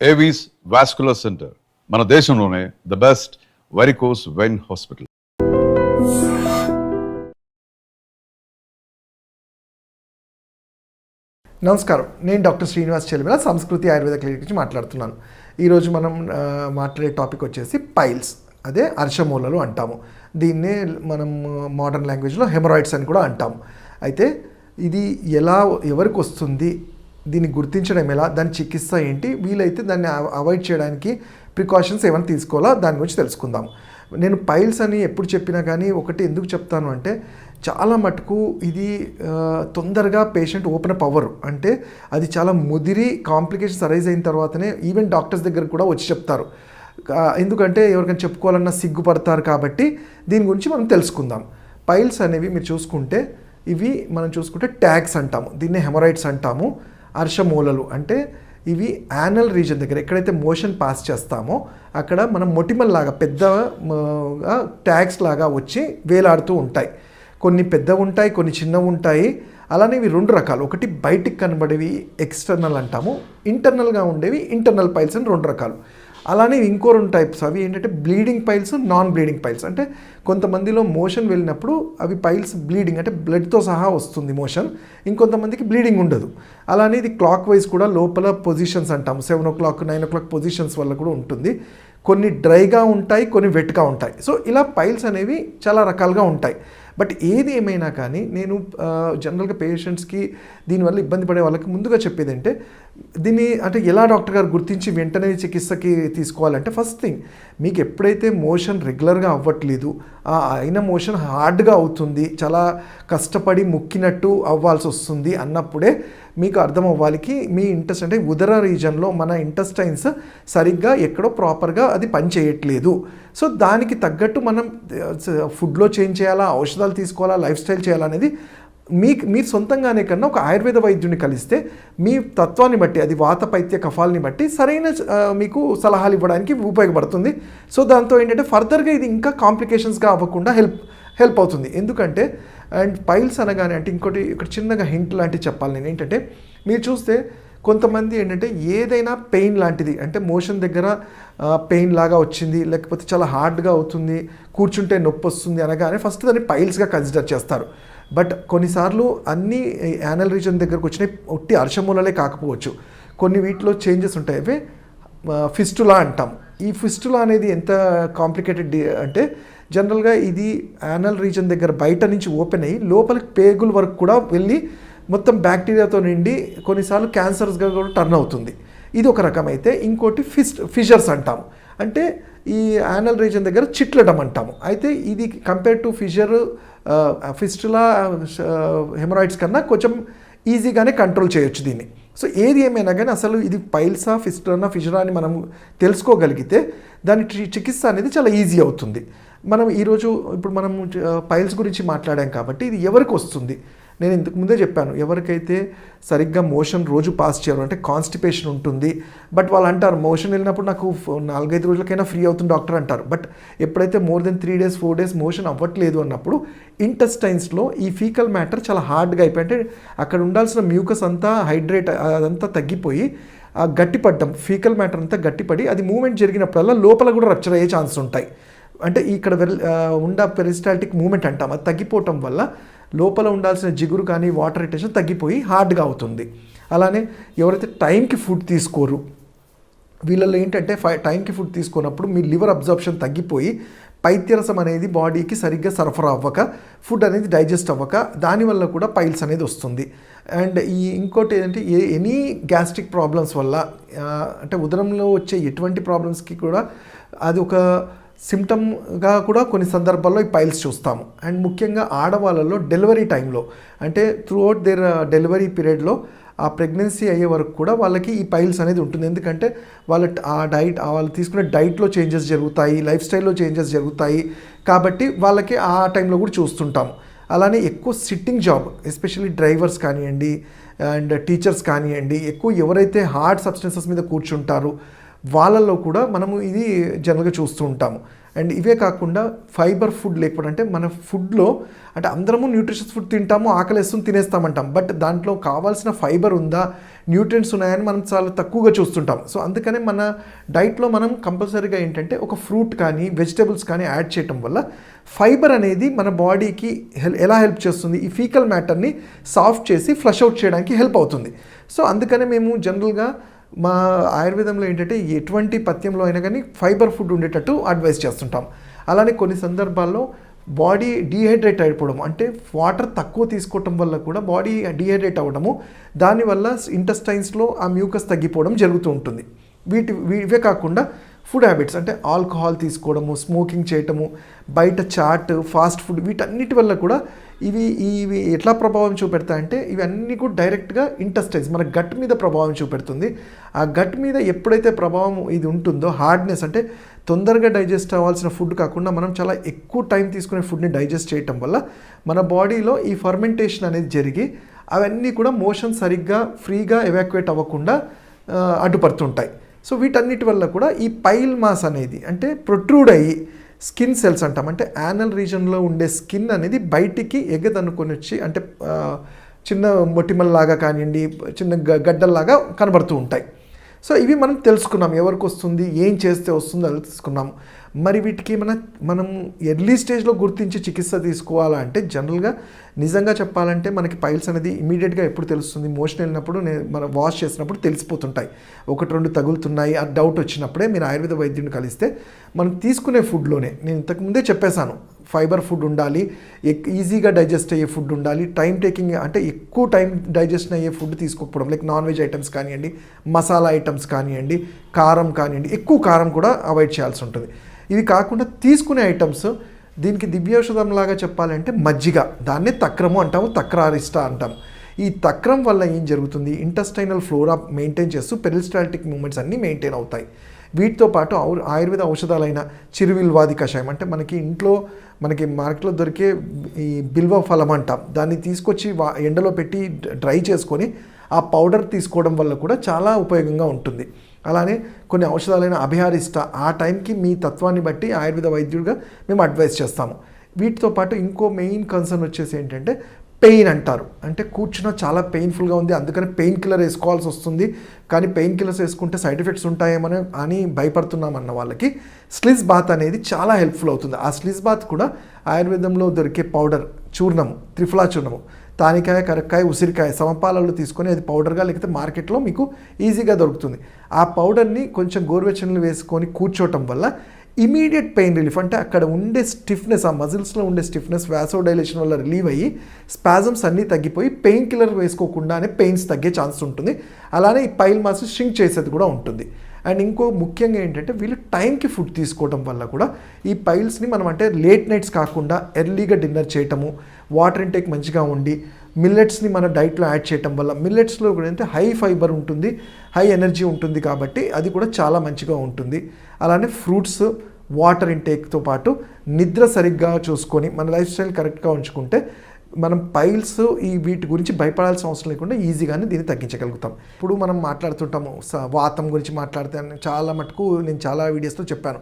Avis vascular center మన దేశంలోనే the best varicose vein hospital. నమస్కారం, నేను డాక్టర్ శ్రీనివాస్ చెలిమిల సంస్కృతి ఆయుర్వేద క్లినిక్ నుంచి మాట్లాడుతున్నాను. ఈరోజు మనం మాట్లాడే టాపిక్ వచ్చేసి పైల్స్, అదే అర్షమూలలు అంటాము. దీన్నే మనం మోడర్న్ లాంగ్వేజ్లో హెమరాయిడ్స్ అని కూడా అంటాము. అయితే ఇది ఎవరికి వస్తుంది, దీన్ని గుర్తించడం ఎలా, దాని చికిత్స ఏంటి, వీలైతే దాన్ని అవాయిడ్ చేయడానికి ప్రికాషన్స్ ఏమైనా తీసుకోవాలా, దాని గురించి తెలుసుకుందాం. నేను పైల్స్ అని ఎప్పుడు చెప్పినా కానీ ఒకటి ఎందుకు చెప్తాను అంటే, చాలా మటుకు ఇది తొందరగా పేషెంట్ ఓపెన్ అప్ అవ్వరు. అంటే అది చాలా ముదిరి కాంప్లికేషన్స్ అరైజ్ అయిన తర్వాతనే ఈవెన్ డాక్టర్స్ దగ్గర కూడా వచ్చి చెప్తారు. ఎందుకంటే ఎవరికైనా చెప్పుకోవాలన్నా సిగ్గుపడతారు. కాబట్టి దీని గురించి మనం తెలుసుకుందాం. పైల్స్ అనేవి మీరు చూసుకుంటే, ఇవి మనం చూసుకుంటే ట్యాగ్స్ అంటాము, దీన్నే హెమరాయిడ్స్ అంటాము. అర్షమూలలు అంటే ఇవి యానల్ రీజన్ దగ్గర ఎక్కడైతే మోషన్ పాస్ చేస్తామో అక్కడ మనం మొటిమల్లాగా పెద్దగా ట్యాగ్స్ లాగా వచ్చి వేలాడుతూ ఉంటాయి. కొన్ని పెద్దవి ఉంటాయి, కొన్ని చిన్నవి ఉంటాయి. అలానే ఇవి రెండు రకాలు, ఒకటి బయటికి కనబడేవి ఎక్స్టర్నల్ అంటాము, ఇంటర్నల్గా ఉండేవి ఇంటర్నల్ పైల్స్ అని రెండు రకాలు. అలానే ఇంకో రెండు టైప్స్, అవి ఏంటంటే bleeding piles, non bleeding piles. అంటే కొంతమందిలో మోషన్ వెళ్ళినప్పుడు అవి పైల్స్ బ్లీడింగ్ అంటే బ్లడ్తో సహా వస్తుంది మోషన్, ఇంకొంతమందికి బ్లీడింగ్ ఉండదు. అలానే ఇది క్లాక్ వైజ్ కూడా లోపల పొజిషన్స్ అంటాము, 7 o'clock 9 o'clock పొజిషన్స్ వల్ల కూడా ఉంటుంది. కొన్ని డ్రైగా ఉంటాయి, కొన్ని వెట్గా ఉంటాయి. సో ఇలా పైల్స్ అనేవి చాలా రకాలుగా ఉంటాయి. బట్ ఏది ఏమైనా కానీ నేను జనరల్గా పేషెంట్స్కి దీనివల్ల ఇబ్బంది పడే వాళ్ళకి ముందుగా చెప్పేది అంటే, దీన్ని అంటే ఎలా డాక్టర్ గారు గుర్తించి వెంటనే చికిత్సకి తీసుకోవాలంటే, ఫస్ట్ థింగ్ మీకు ఎప్పుడైతే మోషన్ రెగ్యులర్గా అవ్వట్లేదు, అయిన మోషన్ హార్డ్గా అవుతుంది, చాలా కష్టపడి ముక్కినట్టు అవ్వాల్సి వస్తుంది అన్నప్పుడే మీకు అర్థం అవ్వాలికి మీ అంటే ఉదర రీజన్లో మన ఇంటెస్టైన్స్ సరిగ్గా ఎక్కడో ప్రాపర్గా అది పని చేయట్లేదు. సో దానికి తగ్గట్టు మనం ఫుడ్లో చేంజ్ చేయాలా, ఔషధాలు తీసుకోవాలా, లైఫ్ స్టైల్ చేయాలనేది మీరు సొంతంగానే కన్నా ఒక ఆయుర్వేద వైద్యుని కలిస్తే మీ తత్వాన్ని బట్టి, అది వాత పైత్య కఫాలని బట్టి సరైన మీకు సలహాలు ఇవ్వడానికి ఉపయోగపడుతుంది. సో దాంతో ఏంటంటే ఫర్దర్గా ఇది ఇంకా కాంప్లికేషన్స్గా అవ్వకుండా హెల్ప్ అవుతుంది. ఎందుకంటే అండ్ పైల్స్ అనగానే అంటే ఇంకోటి ఇక్కడ చిన్నగా హింట్ లాంటివి చెప్పాలి నేను. ఏంటంటే మీరు చూస్తే కొంతమంది ఏంటంటే ఏదైనా పెయిన్ లాంటిది అంటే మోషన్ దగ్గర పెయిన్ లాగా వచ్చింది, లేకపోతే చాలా హార్డ్గా అవుతుంది, కూర్చుంటే నొప్పి వస్తుంది అనగానే ఫస్ట్ దాన్ని పైల్స్గా కన్సిడర్ చేస్తారు. బట్ కొన్నిసార్లు అన్ని యానల్ రీజన్ దగ్గరకు వచ్చినాయి ఒట్టి అర్షమూలలే కాకపోవచ్చు, కొన్ని వీటిలో చేంజెస్ ఉంటాయి. అవే ఫిస్టులా అంటాం. ఈ ఫిస్టులా అనేది ఎంత కాంప్లికేటెడ్ అంటే, జనరల్గా ఇది యానల్ రీజన్ దగ్గర బయట నుంచి ఓపెన్ అయ్యి లోపలికి పేగుల వరకు కూడా వెళ్ళి మొత్తం బ్యాక్టీరియాతో నిండి కొన్నిసార్లు క్యాన్సర్స్గా కూడా టర్న్ అవుతుంది. ఇది ఒక రకం. అయితే ఇంకోటి ఫిషర్స్ అంటాము, అంటే ఈ యానల్ రీజన్ దగ్గర చిట్లటం అంటాము. అయితే ఇది కంపేర్ టు ఫిస్టులా హెమరాయిడ్స్ కన్నా కొంచెం ఈజీగానే కంట్రోల్ చేయొచ్చు దీన్ని. సో ఏది ఏమైనా కానీ అసలు ఇది పైల్సా ఫిషరా అని మనం తెలుసుకోగలిగితే దాని చికిత్స అనేది చాలా ఈజీ అవుతుంది. ఇప్పుడు మనం పైల్స్ గురించి మాట్లాడాం కాబట్టి ఇది ఎవరికి వస్తుంది, నేను ఇంతకు ముందే చెప్పాను. ఎవరికైతే సరిగ్గా మోషన్ రోజు పాస్ చేయరు అంటే కాన్స్టిపేషన్ ఉంటుంది, బట్ వాళ్ళు అంటారు మోషన్ వెళ్ళినప్పుడు నాకు 4-5 రోజులకైనా ఫ్రీ అవుతుంది డాక్టర్ అంటారు. బట్ ఎప్పుడైతే more than 3 days 4 days motion అవ్వట్లేదు అన్నప్పుడు ఇంటెస్టైన్స్లో ఈ ఫీకల్ మ్యాటర్ చాలా హార్డ్గా అయిపోయి, అంటే అక్కడ ఉండాల్సిన మ్యూకస్ అంతా అదంతా తగ్గిపోయి గట్టిపడ్డం, ఫీకల్ మ్యాటర్ అంతా గట్టిపడి అది మూమెంట్ జరిగినప్పుడల్లా లోపల కూడా రప్చర్ అయ్యే ఛాన్సెస్ ఉంటాయి. అంటే ఇక్కడ పెరిస్టాల్టిక్ మూమెంట్ అంటాం, అది తగ్గిపోవటం వల్ల లోపల ఉండాల్సిన జిగురు కానీ వాటర్ రిటెన్షన్ తగ్గిపోయి హార్డ్గా అవుతుంది. అలానే ఎవరైతే టైంకి ఫుడ్ తీసుకోరు, వీళ్ళలో ఏంటంటే టైంకి ఫుడ్ తీసుకున్నప్పుడు మీ లివర్ అబ్జర్ప్షన్ తగ్గిపోయి పైత్యరసం అనేది బాడీకి సరిగ్గా సరఫరా అవ్వక, ఫుడ్ అనేది డైజెస్ట్ అవ్వక, దానివల్ల కూడా పైల్స్ అనేది వస్తుంది. అండ్ ఇంకోటి ఏంటంటే ఎనీ గ్యాస్ట్రిక్ ప్రాబ్లమ్స్ వల్ల, అంటే ఉదరంలో వచ్చే ఎటువంటి ప్రాబ్లమ్స్కి కూడా అది ఒక సిమ్టమ్గా కూడా కొన్ని సందర్భాల్లో ఈ పైల్స్ చూస్తాము. అండ్ ముఖ్యంగా ఆడవాళ్ళలో డెలివరీ టైంలో, అంటే త్రూఅవుట్ దేర్ డెలివరీ పీరియడ్లో ఆ ప్రెగ్నెన్సీ అయ్యే వరకు కూడా వాళ్ళకి ఈ పైల్స్ అనేది ఉంటుంది. ఎందుకంటే వాళ్ళు తీసుకునే డైట్లో చేంజెస్ జరుగుతాయి, లైఫ్ స్టైల్లో చేంజెస్ జరుగుతాయి. కాబట్టి వాళ్ళకి ఆ టైంలో కూడా చూస్తుంటాము. అలానే ఎక్కువ సిట్టింగ్ జాబ్, ఎస్పెషల్లీ డ్రైవర్స్ కానివ్వండి అండ్ టీచర్స్ కానివ్వండి, ఎక్కువ ఎవరైతే హార్డ్ సబ్స్టెన్సెస్ మీద కూర్చుంటారో వాళ్ళల్లో కూడా మనము ఇది జనరల్గా చూస్తూ ఉంటాము. అండ్ ఇవే కాకుండా ఫైబర్ ఫుడ్ లేకపోవడం, అంటే మన ఫుడ్లో అంటే అందరము న్యూట్రిషియస్ ఫుడ్ తింటాము, ఆకలిస్తుంది తినేస్తామంటాం, బట్ దాంట్లో కావాల్సిన ఫైబర్ ఉందా, న్యూట్రియంట్స్ ఉన్నాయని మనం చాలా తక్కువగా చూస్తుంటాం. సో అందుకనే మన డైట్లో మనం కంపల్సరీగా ఏంటంటే ఒక ఫ్రూట్ కానీ వెజిటబుల్స్ కానీ యాడ్ చేయటం వల్ల ఫైబర్ అనేది మన బాడీకి ఎలా హెల్ప్ చేస్తుంది, ఈ ఫీకల్ మ్యాటర్ని సాఫ్ట్ చేసి ఫ్లష్ అవుట్ చేయడానికి హెల్ప్ అవుతుంది. సో అందుకనే మేము జనరల్గా మా ఆయుర్వేదంలో ఏంటంటే ఎటువంటి పథ్యంలో అయినా కానీ ఫైబర్ ఫుడ్ ఉండేటట్టు అడ్వైస్ చేస్తుంటాం. అలానే కొన్ని సందర్భాల్లో బాడీ డీహైడ్రేట్ అయిపోవడం, అంటే వాటర్ తక్కువ తీసుకోవటం వల్ల కూడా బాడీ డీహైడ్రేట్ అవ్వడము, దానివల్ల ఇంటెస్టైన్స్లో ఆ మ్యూకస్ తగ్గిపోవడం జరుగుతూ ఉంటుంది. ఇవే కాకుండా ఫుడ్ హ్యాబిట్స్, అంటే ఆల్కహాల్ తీసుకోవడము, స్మోకింగ్ చేయటము, బయట చాట్, ఫాస్ట్ ఫుడ్, వీటన్నిటి వల్ల కూడా ఇవి ఎట్లా ప్రభావం చూపెడతాయంటే ఇవన్నీ కూడా డైరెక్ట్గా ఇంటెస్టైన్స్ మన గట్ మీద ప్రభావం చూపెడుతుంది. ఆ గట్ మీద ఎప్పుడైతే ప్రభావం ఇది ఉంటుందో, హార్డ్నెస్ అంటే తొందరగా డైజెస్ట్ అవ్వాల్సిన ఫుడ్ కాకుండా మనం చాలా ఎక్కువ టైం తీసుకునే ఫుడ్ని డైజెస్ట్ చేయటం వల్ల మన బాడీలో ఈ ఫర్మెంటేషన్ అనేది జరిగి అవన్నీ కూడా మోషన్ సరిగ్గా ఫ్రీగా ఎవాక్యుయేట్ అవ్వకుండా అడ్డుపడుతుంటాయి. సో వీటన్నిటి వల్ల కూడా ఈ పైల్ మాస్ అనేది అంటే ప్రొట్రూడ్ అయ్యి స్కిన్ సెల్స్ అంటాం, అంటే యానల్ రీజన్లో ఉండే స్కిన్ అనేది బయటికి ఎగదనుకొని వచ్చి, అంటే చిన్న మొటిమల్లాగా కానివ్వండి, చిన్న గడ్డల్లాగా కనబడుతూ ఉంటాయి. సో ఇవి మనం తెలుసుకున్నాం, ఎవరికి వస్తుంది, ఏం చేస్తే వస్తుందో తెలుసుకున్నాం. మరి వీటికి మనం ఎర్లీ స్టేజ్లో గుర్తించి చికిత్స తీసుకోవాలంటే జనరల్గా నిజంగా చెప్పాలంటే మనకి పైల్స్ అనేది ఇమీడియట్గా ఎప్పుడు తెలుస్తుంది, మోషన్ వెళ్ళినప్పుడు మనం వాష్ చేసినప్పుడు తెలిసిపోతుంటాయి. 1-2 తగులుతున్నాయి ఆ డౌట్ వచ్చినప్పుడే మీరు ఆయుర్వేద వైద్యుని కలిస్తే మనం తీసుకునే ఫుడ్లోనే, నేను ఇంతకుముందే చెప్పేశాను, ఫైబర్ ఫుడ్ ఉండాలి, ఈజీగా డైజెస్ట్ అయ్యే ఫుడ్ ఉండాలి, టైం టేకింగ్ అంటే ఎక్కువ టైం డైజెషన్ అయ్యే ఫుడ్ తీసుకోకపోవడం, లైక్ నాన్ వెజ్ ఐటమ్స్ కానివ్వండి, మసాలా ఐటమ్స్ కానివ్వండి, కారం కానివ్వండి, ఎక్కువ కారం కూడా అవాయిడ్ చేయాల్సి ఉంటుంది. ఇవి కాకుండా తీసుకునే ఐటమ్స్, దీనికి దివ్యౌషధం లాగా చెప్పాలంటే మజ్జిగ, దాన్నే తక్రము అంటాము, తక్రారిష్ట అంటాము. ఈ తక్రం వల్ల ఏం జరుగుతుంది, ఇంటెస్టైనల్ ఫ్లోరా మెయింటైన్ చేస్తూ పెరిస్టాల్టిక్ మూమెంట్స్ అన్నీ మెయింటైన్ అవుతాయి. వీటితో పాటు ఆయుర్వేద ఔషధాలైన చిరువిల్వాది కషాయం, అంటే మనకి మార్కెట్లో దొరికే ఈ బిల్వ ఫలం అంటాం, దాన్ని తీసుకొచ్చి ఎండలో పెట్టి డ్రై చేసుకొని ఆ పౌడర్ తీసుకోవడం వల్ల కూడా చాలా ఉపయోగంగా ఉంటుంది. అలానే కొన్ని ఔషధాలైన అభిహారిష్ట, ఆ టైంకి మీ తత్వాన్ని బట్టి ఆయుర్వేద వైద్యుడిగా మేము అడ్వైస్ చేస్తాము. వీటితో పాటు ఇంకో మెయిన్ కన్సర్న్ వచ్చేసి ఏంటంటే పెయిన్ అంటారు, అంటే కూర్చున్న చాలా పెయిన్ఫుల్గా ఉంది, అందుకని పెయిన్ కిల్లర్ వేసుకోవాల్సి వస్తుంది, కానీ పెయిన్ కిల్లర్స్ వేసుకుంటే సైడ్ ఎఫెక్ట్స్ ఉంటాయేమని అని భయపడుతున్నామన్న వాళ్ళకి స్లిజ్ బాత్ అనేది చాలా హెల్ప్ఫుల్ అవుతుంది. ఆ స్లిజ్ బాత్ కూడా ఆయుర్వేదంలో దొరికే పౌడర్ చూర్ణము, త్రిఫలా చూర్ణము, తానికాయ, కరక్కాయ, ఉసిరికాయ సమపాలలో తీసుకొని అది పౌడర్గా లేకపోతే మార్కెట్లో మీకు ఈజీగా దొరుకుతుంది. ఆ పౌడర్ని కొంచెం గోరువెచ్చనలు వేసుకొని కూర్చోవటం వల్ల ఇమీడియట్ పెయిన్ రిలీఫ్, అంటే అక్కడ ఉండే స్టిఫ్నెస్, ఆ మజిల్స్లో ఉండే స్టిఫ్నెస్ వాసోడైలేషన్ వల్ల రిలీవ్ అయ్యి స్పాజమ్స్ అన్నీ తగ్గిపోయి పెయిన్ కిల్లర్ వేసుకోకుండానే పెయిన్స్ తగ్గే ఛాన్స్ ఉంటుంది. అలానే ఈ పైల్ మాస్ షింక్ చేసేది కూడా ఉంటుంది. అండ్ ఇంకో ముఖ్యంగా ఏంటంటే వీళ్ళు టైంకి ఫుడ్ తీసుకోవడం వల్ల కూడా ఈ పైల్స్ని మనం అంటే లేట్ నైట్స్ కాకుండా ఎర్లీగా డిన్నర్ చేయటము, వాటర్ ఇంటేక్ మంచిగా ఉండి మిల్లెట్స్ని మన డైట్లో యాడ్ చేయటం వల్ల, మిల్లెట్స్లో కూడా అంటే హై ఫైబర్ ఉంటుంది, హై ఎనర్జీ ఉంటుంది, కాబట్టి అది కూడా చాలా మంచిగా ఉంటుంది. అలానే ఫ్రూట్స్, వాటర్ ఇంటేక్తో పాటు నిద్ర సరిగ్గా చూసుకొని మన లైఫ్ స్టైల్ కరెక్ట్గా ఉంచుకుంటే మనం పైల్స్ వీటి గురించి భయపడాల్సిన అవసరం లేకుండా ఈజీగానే దీన్ని తగ్గించగలుగుతాం. ఇప్పుడు మనం మాట్లాడుతుంటాము వాతం గురించి మాట్లాడితే చాలా మటుకు నేను చాలా వీడియోస్లో చెప్పాను,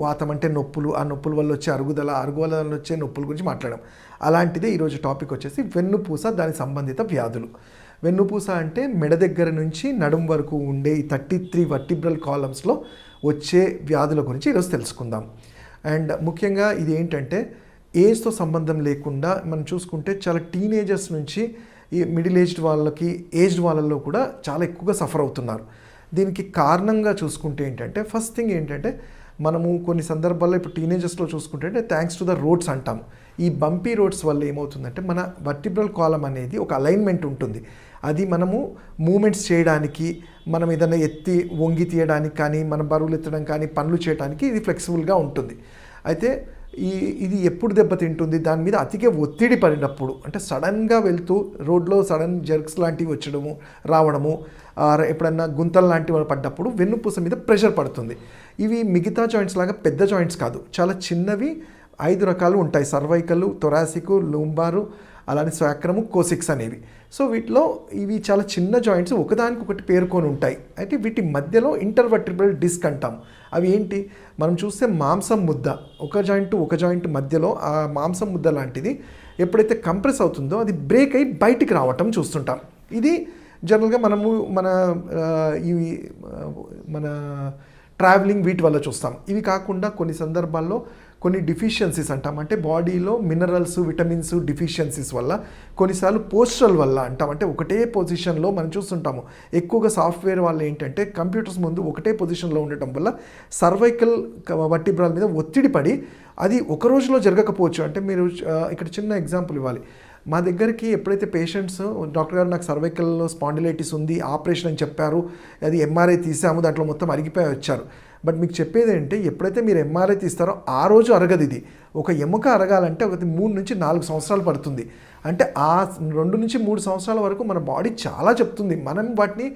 వాతం అంటే నొప్పులు, ఆ నొప్పుల వల్ల వచ్చే అరుగుదల వల్ల వచ్చే నొప్పుల గురించి మాట్లాడాం. అలాంటిదే ఈరోజు టాపిక్ వచ్చేసి వెన్నుపూస, దానికి సంబంధిత వ్యాధులు. వెన్నుపూస అంటే మెడ దగ్గర నుంచి నడుం వరకు ఉండే ఈ 33 వర్టిబ్రల్ కాలమ్స్లో వచ్చే వ్యాధుల గురించి ఈరోజు తెలుసుకుందాం. అండ్ ముఖ్యంగా ఇది ఏంటంటే ఏజ్తో సంబంధం లేకుండా మనం చూసుకుంటే చాలా టీనేజర్స్ నుంచి ఈ మిడిల్ ఏజ్డ్ వాళ్ళకి, ఏజ్డ్ వాళ్ళల్లో కూడా చాలా ఎక్కువగా సఫర్ అవుతున్నారు. దీనికి కారణంగా చూసుకుంటే ఏంటంటే ఫస్ట్ థింగ్ ఏంటంటే మనము కొన్ని సందర్భాల్లో ఇప్పుడు టీనేజర్స్లో చూసుకుంటే థ్యాంక్స్ టు ద రోడ్స్ అంటాము. ఈ బంపీ రోడ్స్ వల్ల ఏమవుతుందంటే మన వర్టిబ్రల్ కాలం అనేది ఒక అలైన్మెంట్ ఉంటుంది, అది మనము మూమెంట్స్ చేయడానికి, మనం ఏదైనా ఎత్తి వంగి తీయడానికి కానీ, మన బరువులు ఎత్తడం కానీ, పనులు చేయడానికి ఇది ఫ్లెక్సిబుల్గా ఉంటుంది. అయితే ఇది ఎప్పుడు దెబ్బతింటుంది, దాని మీద అతిగా ఒత్తిడి పడినప్పుడు, అంటే సడన్గా వెళ్తూ రోడ్లో సడన్ జర్క్స్ లాంటివి రావడము, ఎప్పుడన్నా గుంతలు లాంటివి పడ్డప్పుడు వెన్నుపూస మీద ప్రెషర్ పడుతుంది. ఇవి మిగతా జాయింట్స్ లాగా పెద్ద జాయింట్స్ కాదు, చాలా చిన్నవి 5 రకాలు ఉంటాయి. సర్వైకల్, థొరాసిక్, లూంబారు, అలానే స్వాక్రము, కోసిక్స్ అనేవి. సో వీటిలో ఇవి చాలా చిన్న జాయింట్స్ ఒకదానికొకటి పేరుకొని ఉంటాయి. అయితే వీటి మధ్యలో ఇంటర్వర్టిబ్రల్ డిస్క్ అంటాం. అవి ఏంటి, మనం చూస్తే మాంసం ముద్ద, ఒక జాయింట్ మధ్యలో ఆ మాంసం ముద్ద లాంటిది ఎప్పుడైతే కంప్రెస్ అవుతుందో అది బ్రేక్ అయ్యి బయటికి రావటం చూస్తుంటాం. ఇది జనరల్గా మనము మన ట్రావెలింగ్ వీటి వల్ల చూస్తాం. ఇవి కాకుండా కొన్ని సందర్భాల్లో కొన్ని డిఫిషియన్సీస్ అంటాం, అంటే బాడీలో మినరల్స్, విటమిన్స్ డిఫిషియన్సీస్ వల్ల, కొన్నిసార్లు పోస్చరల్ వల్ల అంటాం, అంటే ఒకటే పొజిషన్లో మనం చూస్తుంటాము. ఎక్కువగా సాఫ్ట్వేర్ వాళ్ళు ఏంటంటే కంప్యూటర్స్ ముందు ఒకటే పొజిషన్లో ఉండటం వల్ల సర్వైకల్ వర్టిబ్రాల మీద ఒత్తిడి పడి అది ఒక రోజులో జరగకపోవచ్చు. అంటే మీరు ఇక్కడ చిన్న ఎగ్జాంపుల్ ఇవ్వాలి. మా దగ్గరికి ఎప్పుడైతే పేషెంట్స్ డాక్టర్ గారు నాకు సర్వైకల్లో స్పాండిలైటిస్ ఉంది, ఆపరేషన్ అని చెప్పారు, అది ఎంఆర్ఐ తీసాము, దాంట్లో మొత్తం అరిగిపోయి వచ్చారు. బట్ మీకు చెప్పేది ఏంటంటే ఎప్పుడైతే మీరు ఎంఆర్ఐ తీస్తారో ఆ రోజు అరగదు. ఇది ఒక ఎముక అరగాలంటే ఒక 3 నుంచి 4 సంవత్సరాలు పడుతుంది. అంటే ఆ 2 నుంచి 3 సంవత్సరాల వరకు మన బాడీ చాలా చెప్తుంది, మనం వాటిని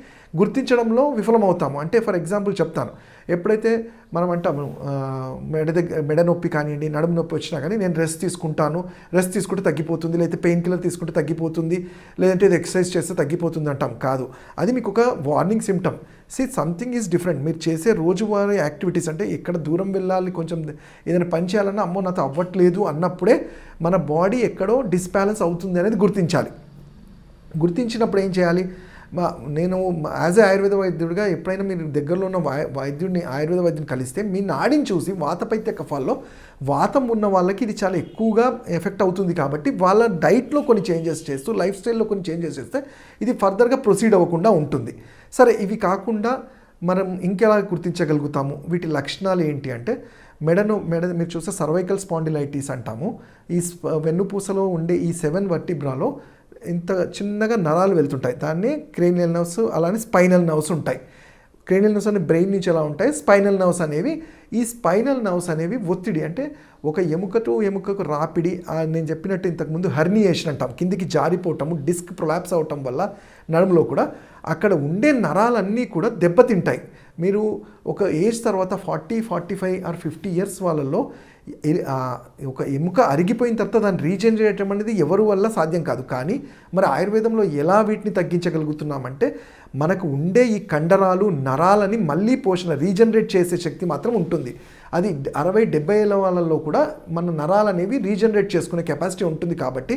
గుర్తించడంలో విఫలమవుతాము. అంటే ఫర్ ఎగ్జాంపుల్ చెప్తాను, ఎప్పుడైతే మనం అంటాము మెడ నొప్పి కానివ్వండి, నడుము నొప్పి వచ్చినా కానీ నేను రెస్ట్ తీసుకుంటే తగ్గిపోతుంది, లేకపోతే పెయిన్ కిల్లర్ తీసుకుంటే తగ్గిపోతుంది, లేదంటే ఇది ఎక్సర్సైజ్ చేస్తే తగ్గిపోతుంది అంటాం. కాదు, అది మీకు ఒక warning symptom. Something is different. మీరు చేసే రోజువారీ యాక్టివిటీస్, అంటే ఎక్కడ దూరం వెళ్ళాలి, కొంచెం ఏదైనా పని చేయాలన్నా అమ్మో నాతో అవ్వట్లేదు అన్నప్పుడే మన బాడీ ఎక్కడో డిస్బ్యాలెన్స్ అవుతుంది అనేది గుర్తించాలి. గుర్తించినప్పుడు ఏం చేయాలి, నేను యాజ్ ఏ ఆయుర్వేద వైద్యుడిగా ఎప్పుడైనా మీరు దగ్గరలో ఉన్న ఆయుర్వేద వైద్యుని కలిస్తే మీ నాడిని చూసి వాతపైత్య కఫాల్లో వాతం ఉన్న వాళ్ళకి ఇది చాలా ఎక్కువగా ఎఫెక్ట్ అవుతుంది. కాబట్టి వాళ్ళ డైట్లో కొన్ని చేంజెస్ చేస్తూ, లైఫ్ స్టైల్లో కొన్ని చేంజెస్ చేస్తే ఇది ఫర్దర్గా ప్రొసీడ్ అవ్వకుండా ఉంటుంది. సరే, ఇవి కాకుండా మనం ఇంకెలా గుర్తించగలుగుతాము, వీటి లక్షణాలు ఏంటి అంటే మెడ మీరు చూస్తే సర్వైకల్ స్పాండిలైటిస్ అంటాము. ఈ వెన్నుపూసలో ఉండే ఈ 7 వర్టిబ్రాలో ఇంత చిన్నగా నరాలు వెళ్తుంటాయి, దాన్ని క్రేనియల్ నర్వ్స్, అలానే స్పైనల్ నర్వ్స్ ఉంటాయి. క్రేనియల్ నర్వ్స్ అనేవి బ్రెయిన్ నుంచి ఎలా ఉంటాయి, స్పైనల్ నర్వ్స్ అనేవి, ఈ స్పైనల్ నర్వ్స్ అనేవి ఒత్తిడి, అంటే ఒక ఎముక టు ఎముకకు రాపిడి, నేను చెప్పినట్టు ఇంతకుముందు హెర్నియేషన్ అంటాం, కిందికి జారిపోవటము, డిస్క్ ప్రొలాప్స్ అవటం వల్ల నడుములో కూడా అక్కడ ఉండే నరాలన్నీ కూడా దెబ్బతింటాయి. మీరు ఒక ఏజ్ తర్వాత 40, 45 ఆర్ 50 ఇయర్స్ వాళ్ళల్లో ఒక ఎముక అరిగిపోయిన తర్వాత దాన్ని రీజనరేట్ అనేది ఎవరి వల్ల సాధ్యం కాదు. కానీ మరి ఆయుర్వేదంలో ఎలా వీటిని తగ్గించగలుగుతున్నామంటే మనకు ఉండే ఈ కండరాలు, నరాలని మళ్ళీ రీజనరేట్ చేసే శక్తి మాత్రం ఉంటుంది. అది 60-70 ఏళ్ళ వాళ్ళల్లో కూడా మన నరాలు అనేవి రీజనరేట్ చేసుకునే కెపాసిటీ ఉంటుంది. కాబట్టి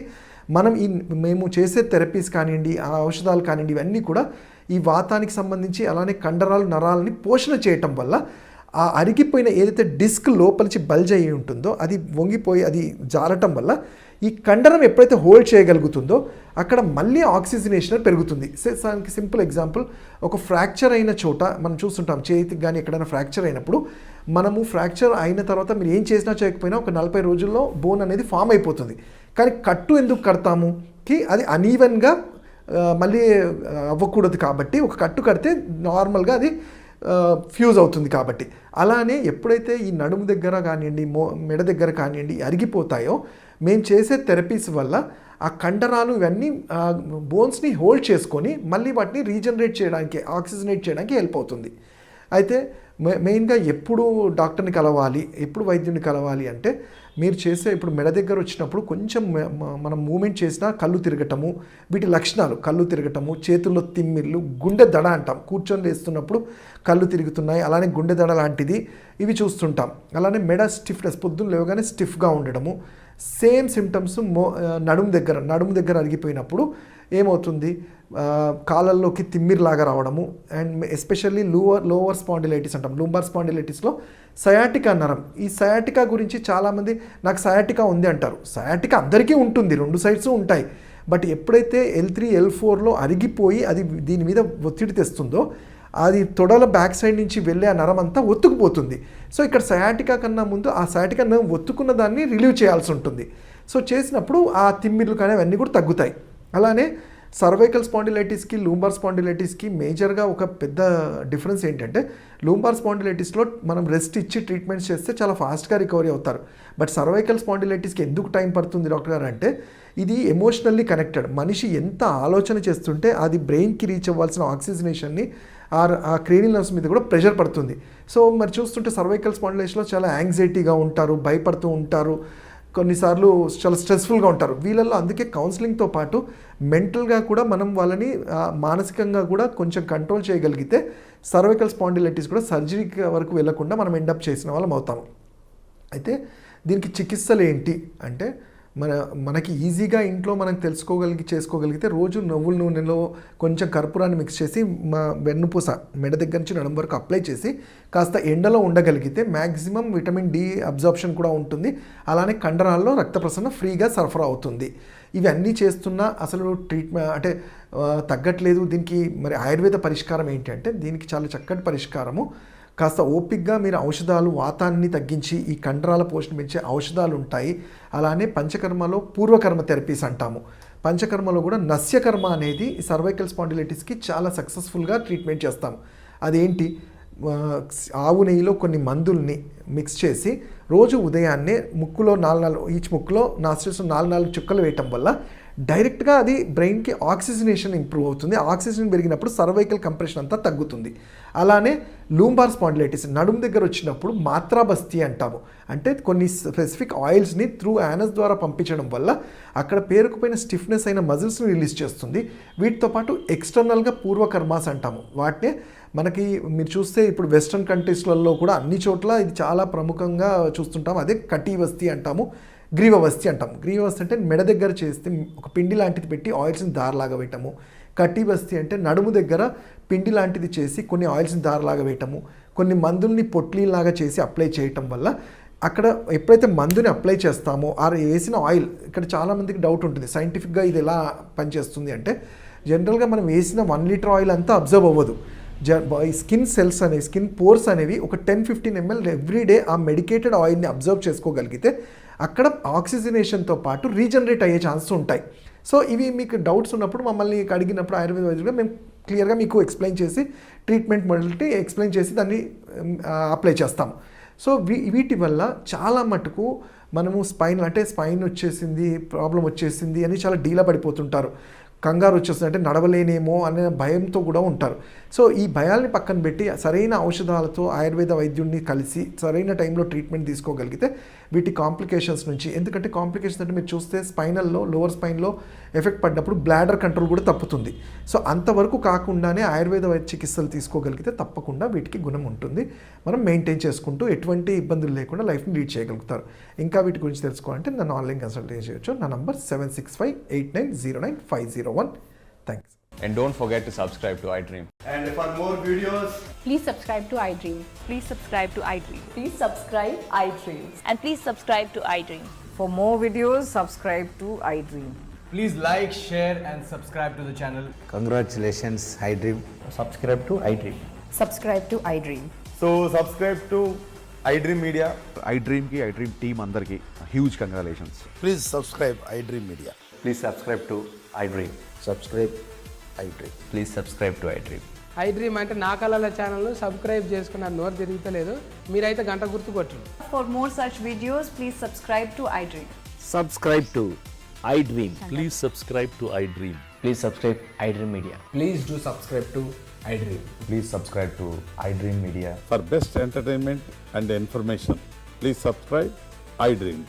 మనం మేము చేసే థెరపీస్ కానివ్వండి, ఆ ఔషధాలు కానివ్వండి, ఇవన్నీ కూడా ఈ వాతానికి సంబంధించి, అలానే కండరాలు, నరాలని పోషణ చేయటం వల్ల ఆ అరిగిపోయిన ఏదైతే డిస్క్ లోపలికి బల్జ్ అయ్యి ఉంటుందో అది వంగిపోయి అది జారటం వల్ల ఈ కండరం ఎప్పుడైతే హోల్డ్ చేయగలుగుతుందో అక్కడ మళ్ళీ ఆక్సిజనేషన్ పెరుగుతుంది. దానికి సింపుల్ ఎగ్జాంపుల్, ఒక ఫ్రాక్చర్ అయిన చోట మనం చూస్తుంటాం, చేతికి కానీ ఎక్కడైనా ఫ్రాక్చర్ అయినప్పుడు మనము ఫ్రాక్చర్ అయిన తర్వాత మీరు ఏం చేసినా చేయకపోయినా ఒక 40 రోజుల్లో బోన్ అనేది ఫామ్ అయిపోతుంది. కానీ కట్టు ఎందుకు కడతాము, అది అనీవెన్గా మళ్ళీ అవ్వకూడదు. కాబట్టి ఒక కట్టు కడితే నార్మల్గా అది ఫ్యూజ్ అవుతుంది. కాబట్టి అలానే ఎప్పుడైతే ఈ నడుము దగ్గర కానివ్వండి, మెడ దగ్గర కానివ్వండి అరిగిపోతాయో మేము చేసే థెరపీస్ వల్ల ఆ కండరాలు ఇవన్నీ బోన్స్ని హోల్డ్ చేసుకొని మళ్ళీ వాటిని రీజనరేట్ చేయడానికి, ఆక్సిజనేట్ చేయడానికి హెల్ప్ అవుతుంది. అయితే మెయిన్గా ఎప్పుడు డాక్టర్ని కలవాలి, ఎప్పుడు వైద్యుని కలవాలి అంటే మీరు చేసే ఇప్పుడు మెడ దగ్గర వచ్చినప్పుడు కొంచెం మనం మూమెంట్ చేసినా కళ్ళు తిరగటము, వీటి లక్షణాలు కళ్ళు తిరగటము, చేతుల్లో తిమ్మిర్లు, గుండె దడ అంటాం, కూర్చొని లేస్తున్నప్పుడు కళ్ళు తిరుగుతున్నాయి, అలానే గుండె దడ లాంటిది ఇవి చూస్తుంటాం. అలానే మెడ స్టిఫ్నెస్, పొద్దున్న లేవగానే స్టిఫ్గా ఉండడము. సేమ్ సిమ్టమ్స్ నడుము దగ్గర అరిగిపోయినప్పుడు ఏమవుతుంది, కాళ్ళల్లోకి తిమ్మిరిలాగా రావడము, అండ్ ఎస్పెషల్లీ లోవర్ స్పాండిలైటిస్ అంటాం, లూంబార్ స్పాండిలైటిస్లో సయాటికా నరం. ఈ సయాటికా గురించి చాలామంది నాకు సయాటికా ఉంది అంటారు. సయాటికా అందరికీ ఉంటుంది, 2 సైడ్స్ ఉంటాయి. బట్ ఎప్పుడైతే L3, L4లో అరిగిపోయి అది దీని మీద ఒత్తిడి తెస్తుందో అది తొడల బ్యాక్ సైడ్ నుంచి వెళ్ళే ఆ నరం అంతా ఒత్తుకుపోతుంది. సో ఇక్కడ సయాటికా కన్నా ముందు ఆ సయాటికా నరం ఒత్తుకున్న దాన్ని రిలీవ్ చేయాల్సి ఉంటుంది. సో చేసినప్పుడు ఆ తిమ్మిర్లు కానీ అవన్నీ కూడా తగ్గుతాయి. అలానే సర్వైకల్ స్పాండిలైటిస్కి, లూంబార్ స్పాండిలైటిస్కి మేజర్గా ఒక పెద్ద డిఫరెన్స్ ఏంటంటే లూంబార్ స్పాండిలైటిస్లో మనం రెస్ట్ ఇచ్చి ట్రీట్మెంట్స్ చేస్తే చాలా ఫాస్ట్గా రికవరీ అవుతారు. బట్ సర్వైకల్ స్పాండిలైటిస్కి ఎందుకు టైం పడుతుంది డాక్టర్ గారు అంటే ఇది ఎమోషనల్లీ కనెక్టెడ్. మనిషి ఎంత ఆలోచన చేస్తుంటే అది బ్రెయిన్కి రీచ్ అవ్వాల్సిన ఆక్సిజనేషన్ని ఆ క్రేనియల్ నర్వ్స్ మీద కూడా ప్రెషర్ పడుతుంది. సో మరి చూస్తుంటే సర్వైకల్ స్పాండిలైటిస్లో చాలా యాంగ్జైటీగా ఉంటారు, భయపడుతూ ఉంటారు, కొన్నిసార్లు చాలా స్ట్రెస్ఫుల్గా ఉంటారు. వీళ్ళల్లో అందుకే కౌన్సిలింగ్తో పాటు మెంటల్గా కూడా మనం వాళ్ళని మానసికంగా కూడా కొంచెం కంట్రోల్ చేయగలిగితే సర్వైకల్ స్పాండిలైటిస్ కూడా సర్జరీ వరకు వెళ్లకుండా మనం ఎండప్ చేసిన వాళ్ళం అవుతాము. అయితే దీనికి చికిత్సలు ఏంటి అంటే మనకి ఈజీగా ఇంట్లో మనం చేసుకోగలిగితే రోజు నువ్వుల నూనెలో కొంచెం కర్పూరాన్ని మిక్స్ చేసి వెన్నుపూస మెడ దగ్గర నుంచి నడుము వరకు అప్లై చేసి కాస్త ఎండలో ఉండగలిగితే మ్యాక్సిమం విటమిన్ డి అబ్జార్ప్షన్ కూడా ఉంటుంది. అలానే కండరాల్లో రక్త ప్రసరణ ఫ్రీగా సరఫరా అవుతుంది. ఇవన్నీ చేస్తున్నా అసలు ట్రీట్మెంట్ అంటే తగ్గట్లేదు. దీనికి మరి ఆయుర్వేద పరిష్కారం ఏంటి అంటే దీనికి చాలా చక్కటి పరిష్కారము. కాస్త ఓపిక్గా మీరు ఔషధాలు వాతాన్ని తగ్గించి ఈ కండరాల పోషణ పెంచే ఔషధాలు ఉంటాయి. అలానే పంచకర్మలో పూర్వకర్మ థెరపీస్ అంటాము. పంచకర్మలో కూడా నస్యకర్మ అనేది సర్వైకల్ స్పాండిలైటిస్కి చాలా సక్సెస్ఫుల్గా ట్రీట్మెంట్ చేస్తాము. అదేంటి, ఆవు నెయ్యిలో కొన్ని మందుల్ని మిక్స్ చేసి రోజు ఉదయాన్నే ముక్కులో 4 ఈచ్ ముక్కులో నాస్ట్రిల్స్ 4 చుక్కలు వేయటం వల్ల డైరెక్ట్గా అది బ్రెయిన్కి ఆక్సిజనేషన్ ఇంప్రూవ్ అవుతుంది. ఆక్సిజన్ పెరిగినప్పుడు సర్వైకల్ కంప్రెషన్ అంతా తగ్గుతుంది. అలానే లూంబార్ స్పాండిలైటిస్ నడుము దగ్గర వచ్చినప్పుడు మాత్రాబస్తి అంటాము. అంటే కొన్ని స్పెసిఫిక్ ఆయిల్స్ని త్రూ యానస్ ద్వారా పంపించడం వల్ల అక్కడ పేరుకుపోయిన స్టిఫ్నెస్ అయిన మజిల్స్ని రిలీజ్ చేస్తుంది. వీటితో పాటు ఎక్స్టర్నల్గా పూర్వకర్మాస్ అంటాము. వాటినే మనకి మీరు చూస్తే ఇప్పుడు వెస్ట్రన్ కంట్రీస్లలో కూడా అన్ని చోట్ల ఇది చాలా ప్రముఖంగా చూస్తుంటాము. అదే కటివస్తి అంటాము, గ్రీవవస్తి అంటాం. గ్రీవవస్తి అంటే మెడ దగ్గర చేస్తే ఒక పిండి లాంటిది పెట్టి ఆయిల్స్ని దారలాగా వేయటము. కటివస్తి అంటే నడుము దగ్గర పిండి లాంటిది చేసి కొన్ని ఆయిల్స్ని దారలాగా వేయటము, కొన్ని మందుల్ని పొట్లీలాగా చేసి అప్లై చేయటం వల్ల అక్కడ ఎప్పుడైతే మందుని అప్లై చేస్తామో ఆ వేసిన ఆయిల్, ఇక్కడ చాలామందికి డౌట్ ఉంటుంది సైంటిఫిక్గా ఇది ఎలా పనిచేస్తుంది అంటే జనరల్గా మనం వేసిన 1 లీటర్ ఆయిల్ అంతా అబ్జర్వ్ అవ్వదు. స్కిన్ సెల్స్ అనేవి స్కిన్ పోర్స్ అనేవి ఒక 10-15 ml ఎవ్రీడే ఆ మెడికేటెడ్ ఆయిల్ని అబ్జర్వ్ చేసుకోగలిగితే అక్కడ ఆక్సిజనేషన్తో పాటు రీజనరేట్ అయ్యే ఛాన్సెస్ ఉంటాయి. సో ఇవి మీకు డౌట్స్ ఉన్నప్పుడు మమ్మల్ని అడిగినప్పుడు ఆయుర్వేద వైద్యులుగా మేము క్లియర్గా మీకు ఎక్స్ప్లెయిన్ చేసి ట్రీట్మెంట్ మొదటి ఎక్స్ప్లెయిన్ చేసి దాన్ని అప్లై చేస్తాము. సో వీటి వల్ల చాలా మటుకు మనము స్పైన్ వచ్చేసింది, ప్రాబ్లం వచ్చేసింది అని చాలా డీలా పడిపోతుంటారు. కంగారు వచ్చేస్తుంది అంటే నడవలేనేమో అనే భయంతో కూడా ఉంటారు. సో ఈ భయాల్ని పక్కన పెట్టి సరైన ఔషధాలతో ఆయుర్వేద వైద్యుడిని కలిసి సరైన టైంలో ట్రీట్మెంట్ తీసుకోగలిగితే వీటి కాంప్లికేషన్స్ నుంచి, ఎందుకంటే కాంప్లికేషన్స్ అంటే మీరు చూస్తే స్పైనల్లో లోవర్ స్పైన్లో ఎఫెక్ట్ పడినప్పుడు బ్లాడర్ కంట్రోల్ కూడా తప్పుతుంది. సో అంతవరకు కాకుండానే ఆయుర్వేద వైద్య చికిత్సలు తీసుకోగలిగితే తప్పకుండా వీటికి గుణం ఉంటుంది. మనం మెయింటైన్ చేసుకుంటూ ఎటువంటి ఇబ్బందులు లేకుండా లైఫ్ని లీడ్ చేయగలుగుతారు. ఇంకా వీటి గురించి తెలుసుకోవాలంటే నన్ను ఆన్లైన్ కన్సల్టేషన్ చేయొచ్చు. నా number 7658909501. Thanks. And don't forget to subscribe to iDream. And for more videos, Please subscribe to iDream. Please subscribe to iDream. Please subscribe iDream. And please subscribe to iDream. For more videos, subscribe to iDream. please like, share, and subscribe to the channel. Congratulations, iDream. Subscribe to iDream. Subscribe to iDream. So subscribe to iDream Media. iDream team అందరికి huge congratulations. Please subscribe iDream Media. Please subscribe to iDream. Subscribe iDream. Please subscribe to iDream. iDream అంటే నా కళల ఛానల్ను subscribe చేసుకున్న నోరు తిరుగుతలేదు, మీరైతే గంట గుర్తు కొట్టండి. For more such videos, please subscribe to iDream. Subscribe to iDream. Please subscribe to iDream. Please subscribe iDream Media. Please do subscribe to iDream. Please subscribe to iDream Media. For best entertainment and information, please subscribe iDream.